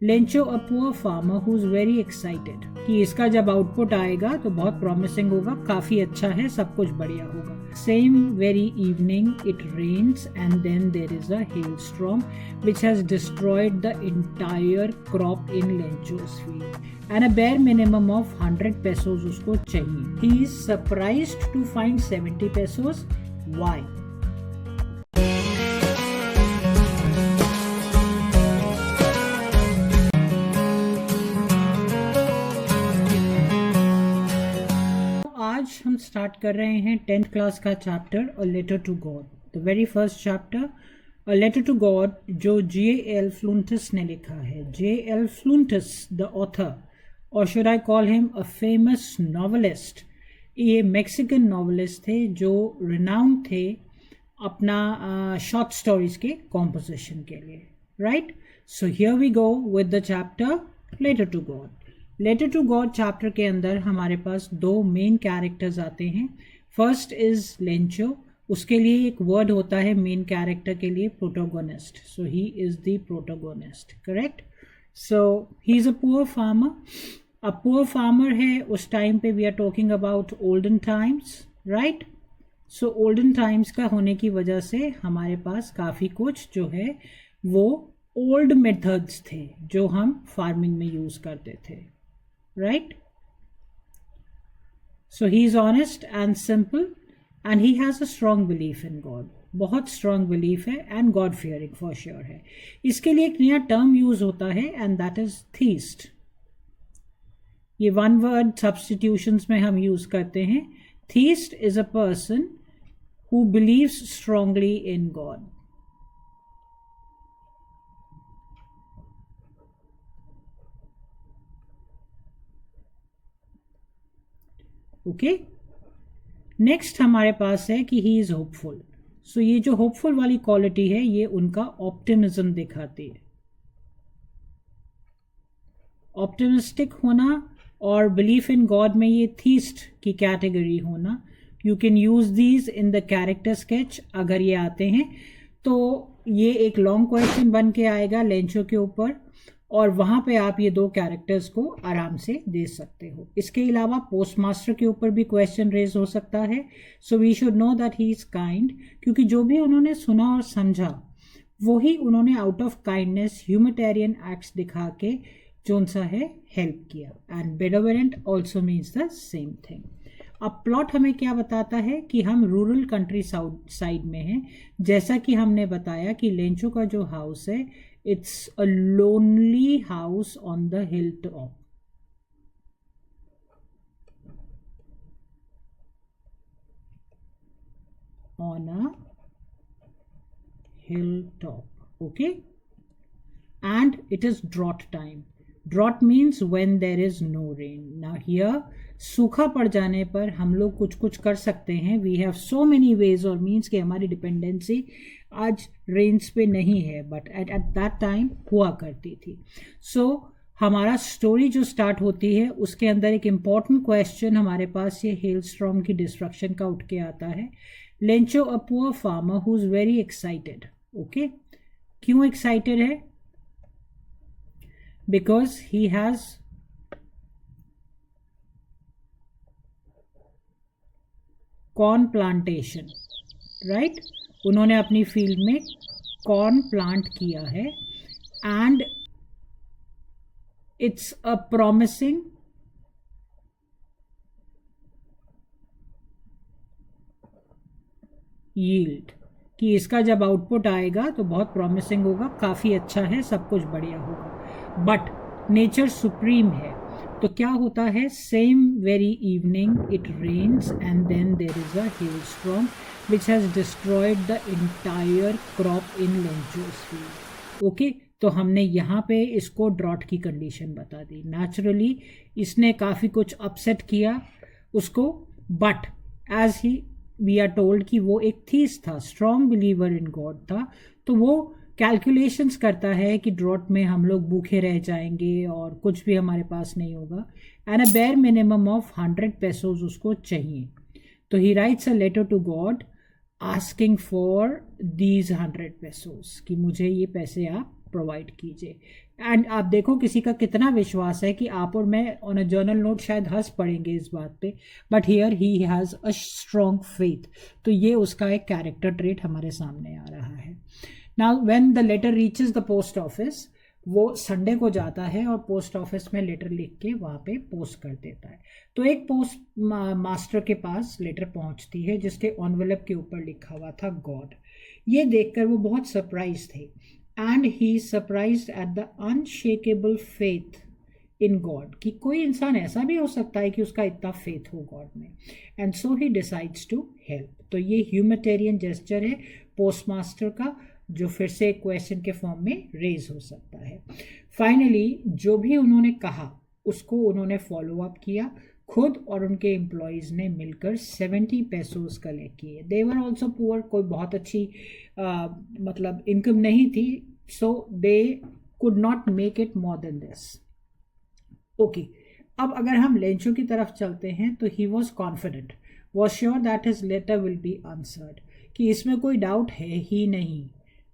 Lencho a poor farmer who is very excited कि इसका जब आउटपुट आएगा तो बहुत प्रॉमिसिंग होगा, काफी अच्छा है, सब कुछ बढ़िया होगा. Same very evening it rains and then there is a hailstorm which has destroyed the entire crop in Lencho's field. And a bare minimum of 100 pesos उसको चाहिए. He is surprised to find 70 pesos. Why? आज हम start कर रहे हैं 10th class का chapter a letter to God. The very first chapter a letter to God जो J.L. Fuentes ने लिखा है. J.L. फ्लूंटस द ऑथर, और should I call him a famous novelist. ये मैक्सिकन नॉवेलिस्ट थे जो रिनाउंड थे अपना शॉर्ट स्टोरीज के कॉम्पोजिशन के लिए. Right, so here we go with the chapter letter to God. Letter to God chapter के अंदर हमारे पास दो मेन कैरेक्टर्स आते हैं. First is Lencho. उसके लिए एक वर्ड होता है मेन कैरेक्टर के लिए, protagonist. So he is the protagonist, correct. So he is a poor farmer. अब पुअर फार्मर है उस टाइम पे, we are talking about olden times, right. So olden times का होने की वजह से हमारे पास काफ़ी कुछ जो है वो ओल्ड मेथड्स थे जो हम फार्मिंग में यूज़ करते थे. Right? So he is honest and simple and he has a strong belief in God. बहुत strong belief है and God fearing for sure है. इसके लिए एक नया टर्म यूज होता है and that is theist. ये one word substitutions में हम यूज करते हैं. Theist is a person who believes strongly in God. Okay, next हमारे पास है कि ही इज़ होपफुल. सो ये जो होपफुल वाली क्वालिटी है ये उनका ऑप्टिमिज्म दिखाती है. ऑप्टिमिस्टिक होना और बिलीफ इन गॉड में ये थीस्ट की कैटेगरी होना. You can use these in the character sketch. अगर ये आते हैं तो ये एक लॉन्ग क्वेश्चन बन के आएगा लेंचो के ऊपर, और वहाँ पे आप ये दो कैरेक्टर्स को आराम से दे सकते हो. इसके अलावा पोस्ट मास्टर के ऊपर भी क्वेश्चन रेज हो सकता है. So we should know that he is kind, क्योंकि जो भी उन्होंने सुना और समझा वही उन्होंने out of kindness humanitarian acts दिखा के जो सा है हेल्प किया. And benevolent also means the same thing. अब प्लॉट हमें क्या बताता है कि हम रूरल कंट्री साइड में हैं. जैसा कि हमने बताया कि लेंचो का जो हाउस है, it's a lonely house on the hilltop. On a hilltop, okay? And it is drought time. Drought means when there is no rain. Now here, सूखा पड़ जाने पर हम लोग कुछ कुछ कर सकते हैं. We have so many ways और मीन्स कि हमारी डिपेंडेंसी आज रेंज पे नहीं है, बट एट दैट टाइम हुआ करती थी. सो हमारा स्टोरी जो स्टार्ट होती है उसके अंदर एक इम्पॉर्टेंट क्वेश्चन हमारे पास ये हेलस्टॉर्म की डिस्ट्रक्शन का उठ के आता है. Lencho a poor farmer who is very excited. Okay, क्यों एक्साइटेड है? Because he has corn plantation, right. उन्होंने अपनी फील्ड में कॉर्न प्लांट किया है and it's a promising yield, कि इसका जब आउटपुट आएगा तो बहुत प्रॉमिसिंग होगा, काफ़ी अच्छा है, सब कुछ बढ़िया होगा. बट नेचर सुप्रीम है. तो क्या होता है? Same very evening it rains and then there is a hailstorm which has destroyed the entire crop in Lencho's field. Okay, तो हमने यहाँ पे इसको ड्रॉट की कंडीशन बता दी. नेचुरली इसने काफ़ी कुछ अपसेट किया उसको, but as he we are told कि वो एक थीस्ट था, स्ट्रॉन्ग बिलीवर इन गॉड था, तो वो कैलकुलेशंस करता है कि ड्रॉट में हम लोग भूखे रह जाएंगे और कुछ भी हमारे पास नहीं होगा. And a bare minimum of 100 pesos उसको चाहिए. तो he writes a letter to God asking for these 100 pesos कि मुझे ये पैसे आप प्रोवाइड कीजिए. एंड आप देखो किसी का कितना विश्वास है कि आप और मैं ऑन अ जर्नल नोट शायद हंस पड़ेंगे इस बात पे, but here he has a strong faith. तो ये उसका एक कैरेक्टर ट्रेट हमारे सामने आ रहा है। Now when the letter reaches the post office, वो संडे को जाता है और पोस्ट ऑफिस में लेटर लिख के वहाँ पे पोस्ट कर देता है। तो एक पोस्ट मास्टर के पास लेटर पहुँचती है जिसके एनवेलप के ऊपर लिखा हुआ था गॉड। ये देखकर वो बहुत सरप्राइज थे, and he surprised at the unshakeable faith in God, कि कोई इंसान ऐसा भी हो सकता है कि उसका इतना फेथ हो गॉड में, and so he decides to help. तो ये ह्यूमैनिटेरियन जेस्चर है पोस्टमास्टर का, जो फिर से क्वेश्चन के फॉर्म में रेज हो सकता है। फाइनली जो भी उन्होंने कहा उसको उन्होंने फॉलो अप किया, खुद और उनके एम्प्लॉयज़ ने मिलकर 70 पेसोस कलेक्ट किए। दे वर ऑल्सो पुअर, कोई बहुत अच्छी मतलब इनकम नहीं थी, so they could not make it more than this. Okay, अब अगर हम लेंचो की तरफ चलते हैं तो he was confident, was sure that his letter will be answered, कि इसमें कोई डाउट है ही नहीं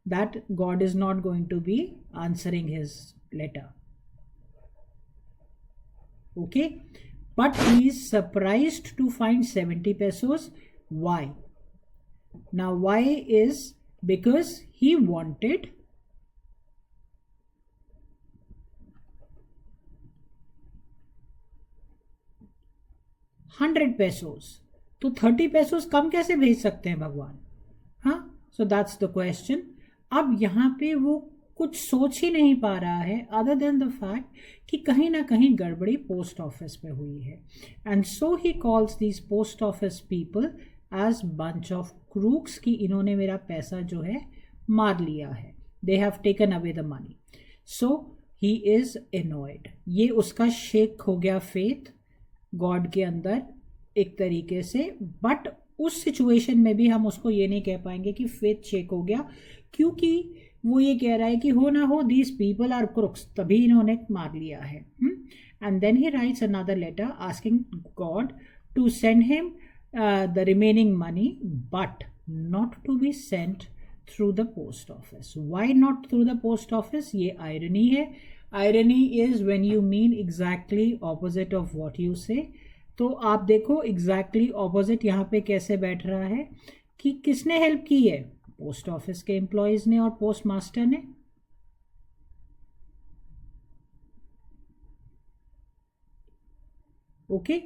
that God is not going to be answering his letter. Okay, but he is surprised to find 70 pesos. Why? Now why is because he wanted 100 pesos. तो 30 pesos कम कैसे भेज सकते हैं भगवान? हाँ, so that's the question. अब यहाँ पे वो कुछ सोच ही नहीं पा रहा है अदर देन द फैक्ट कि कहीं ना कहीं गड़बड़ी पोस्ट ऑफिस में हुई है, and so he calls these post office people as bunch of crooks, कि इन्होंने मेरा पैसा जो है मार लिया है, they have taken away the money. So he is annoyed, ये उसका शेक हो गया फेथ गॉड के अंदर एक तरीके से, बट उस सिचुएशन में भी हम उसको ये नहीं कह पाएंगे कि फेथ शेक हो गया, क्योंकि वो ये कह रहा है कि हो ना हो दीज पीपल आर क्रुक्स, तभी इन्होंने मार लिया है। And then he writes another letter asking God to send him the remaining money, but not to be sent through the post office. Why not through the post office? ये irony है। Irony is when you mean exactly opposite of what you say. तो आप देखो exactly opposite यहाँ पे कैसे बैठ रहा है, कि किसने हेल्प की है? पोस्ट ऑफिस के एम्प्लॉयज ने और पोस्ट मास्टर ने। ओके,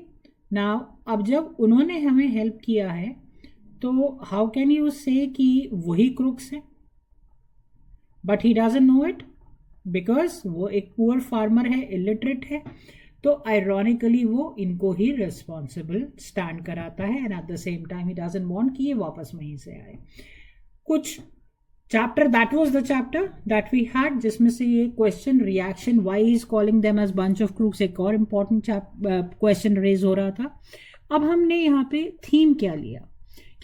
नाउ अब जब उन्होंने हमें हेल्प किया है तो हाउ कैन यू से कि वही क्रुक्स है? But he doesn't know it, because वो एक पुअर फार्मर है, इलिटरेट है, तो आयरॉनिकली वो इनको ही रिस्पॉन्सिबल स्टैंड कराता है, and at the same time he doesn't want कि ये वापस वहीं से आए। कुछ chapter, that was the chapter that we had, जिसमें से ये question reaction why is calling them as bunch of crooks एक और इम्पॉर्टेंट क्वेश्चन रेज हो रहा था। अब हमने यहाँ पे थीम क्या लिया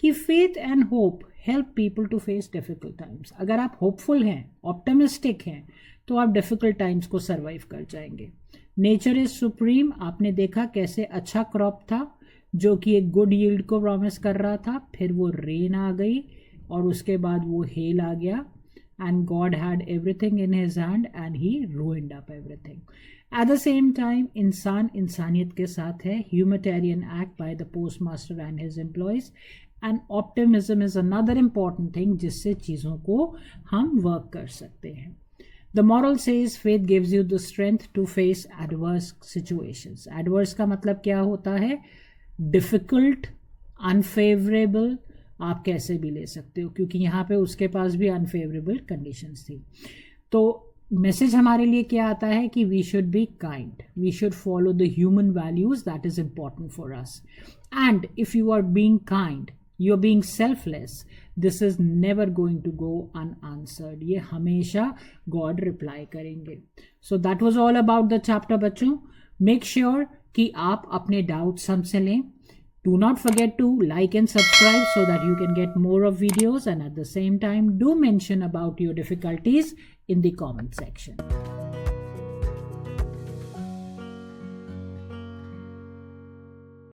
कि faith and hope help people to face difficult times. अगर आप होपफुल हैं, ऑप्टिमिस्टिक हैं, तो आप डिफिकल्ट टाइम्स को सर्वाइव कर जाएंगे। नेचर इज सुप्रीम, आपने देखा कैसे अच्छा क्रॉप था जो कि एक गुड यील्ड को प्रॉमिस कर रहा था, फिर वो रेन आ गई और उसके बाद वो हेल आ गया, and God had everything in his hand and he ruined up everything. Eight the same time इंसान इंसानियत के साथ है, humanitarian act by the post master and his employees, and optimism is another important thing जिससे चीज़ों को हम work कर सकते हैं। The moral says faith gives you the strength to face adverse situations. Adverse का मतलब क्या होता है? Difficult, unfavorable, आप कैसे भी ले सकते हो, क्योंकि यहाँ पे उसके पास भी unfavorable conditions थी। तो मैसेज हमारे लिए क्या आता है कि we should be kind, we should follow the human values that is important for us, and if you are being kind, you are being selfless, this is never going to go unanswered, ये हमेशा God reply करेंगे। So that was all about the chapter बच्चों। Make sure कि आप अपने doubts हमसे लें। Do not forget to like and subscribe so that you can get more of videos, and at the same time do mention about your difficulties in the comment section.